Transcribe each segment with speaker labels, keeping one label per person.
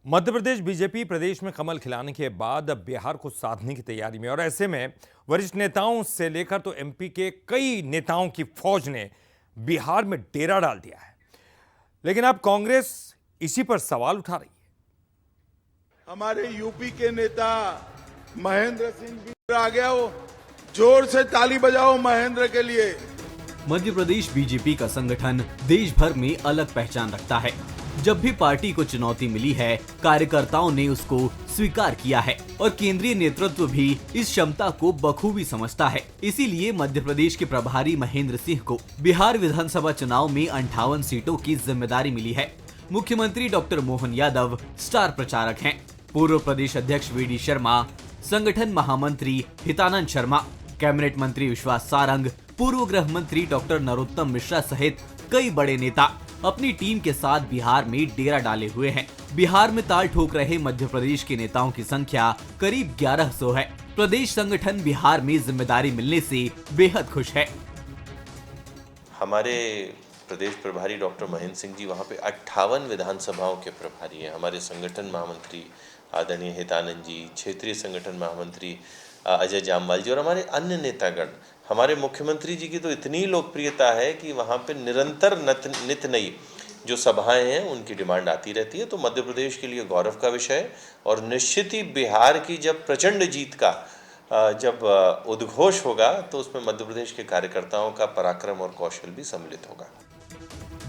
Speaker 1: Madhya Pradesh BJP प्रदेश में कमल खिलाने के बाद अब बिहार को साधने की तैयारी में और ऐसे में वरिष्ठ नेताओं से लेकर तो एमपी के कई नेताओं की फौज ने बिहार में डेरा डाल दिया है। लेकिन अब कांग्रेस इसी पर सवाल उठा रही है।
Speaker 2: हमारे यूपी के नेता महेंद्र सिंह भी आ गया हो, जोर से ताली बजाओ महेंद्र के लिए।
Speaker 3: मध्य प्रदेश बीजेपी का संगठन देश भर में अलग पहचान रखता है। जब भी पार्टी को चुनौती मिली है, कार्यकर्ताओं ने उसको स्वीकार किया है और केंद्रीय नेतृत्व भी इस क्षमता को बखूबी समझता है। इसीलिए मध्य प्रदेश के प्रभारी महेंद्र सिंह को बिहार विधानसभा चुनाव में 58 सीटों की जिम्मेदारी मिली है। मुख्यमंत्री डॉक्टर मोहन यादव स्टार प्रचारक हैं। पूर्व प्रदेश अध्यक्ष वी.डी. शर्मा, संगठन महामंत्री हितानंद शर्मा, कैबिनेट मंत्री विश्वास सारंग, पूर्व गृह मंत्री डॉक्टर नरोत्तम मिश्रा सहित कई बड़े नेता अपनी टीम के साथ बिहार में डेरा डाले हुए हैं। बिहार में ताल ठोक रहे मध्य प्रदेश के नेताओं की संख्या करीब 1100 है। प्रदेश संगठन बिहार में जिम्मेदारी मिलने से बेहद खुश है।
Speaker 4: हमारे प्रदेश प्रभारी डॉक्टर महेंद्र सिंह जी वहाँ पे 58 विधानसभाओं के प्रभारी हैं। हमारे संगठन महामंत्री आदरणीय हितानंद जी, क्षेत्रीय संगठन महामंत्री अजय जामवाल जी और हमारे अन्य नेतागण, हमारे मुख्यमंत्री जी की तो इतनी लोकप्रियता है कि वहाँ पे निरंतर नित नई जो सभाएं हैं उनकी डिमांड आती रहती है। तो मध्य प्रदेश के लिए गौरव का विषय है और निश्चित ही बिहार की जब प्रचंड जीत का जब उद्घोष होगा तो उसमें मध्य प्रदेश के कार्यकर्ताओं का पराक्रम और कौशल भी सम्मिलित होगा।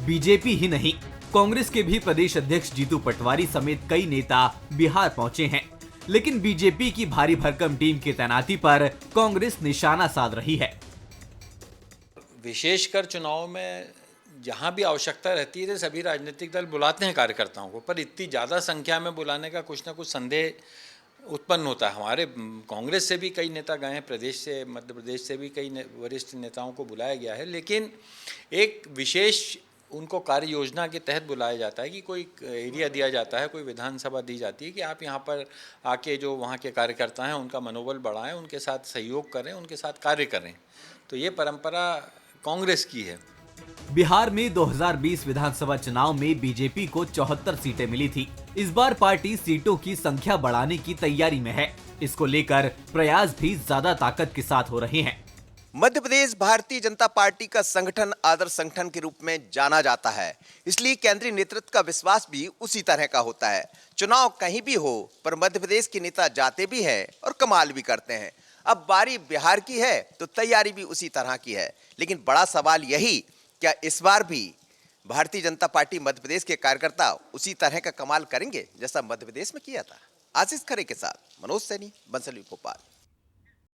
Speaker 3: बीजेपी ही नहीं, कांग्रेस के भी प्रदेश अध्यक्ष जीतू पटवारी समेत कई नेता बिहार पहुंचे हैं। लेकिन बीजेपी की भारी भरकम टीम की तैनाती पर कांग्रेस निशाना साध रही है।
Speaker 5: विशेषकर चुनाव में जहां भी आवश्यकता रहती है तो सभी राजनीतिक दल बुलाते हैं कार्यकर्ताओं को, पर इतनी ज़्यादा संख्या में बुलाने का कुछ ना कुछ संदेह उत्पन्न होता है। हमारे कांग्रेस से भी कई नेता गए हैं, प्रदेश से, मध्य प्रदेश से भी कई वरिष्ठ नेताओं को बुलाया गया है, लेकिन एक विशेष उनको कार्य योजना के तहत बुलाया जाता है कि कोई एरिया दिया जाता है, कोई विधानसभा दी जाती है कि आप यहाँ पर आके जो वहाँ के कार्यकर्ता हैं उनका मनोबल बढ़ाएं, उनके साथ सहयोग करें, उनके साथ कार्य करें। तो ये परंपरा कांग्रेस की है।
Speaker 3: बिहार में 2020 विधानसभा चुनाव में बीजेपी को 74 सीटें मिली थी। इस बार पार्टी सीटों की संख्या बढ़ाने की तैयारी में है। इसको लेकर प्रयास भी ज्यादा ताकत के साथ हो रहे हैं।
Speaker 6: मध्य प्रदेश भारतीय जनता पार्टी का संगठन आदर्श संगठन के रूप में जाना जाता है, इसलिए केंद्रीय नेतृत्व का विश्वास भी उसी तरह का होता है। चुनाव कहीं भी हो, पर मध्य प्रदेश के नेता जाते भी हैं और कमाल भी करते हैं। अब बारी बिहार की है तो तैयारी भी उसी तरह की है। लेकिन बड़ा सवाल यही, क्या इस बार भी भारतीय जनता पार्टी मध्य प्रदेश के कार्यकर्ता उसी तरह का कमाल करेंगे जैसा मध्य प्रदेश में किया था? आशीष खरे के साथ मनोज सैनी, बंसल भोपाल।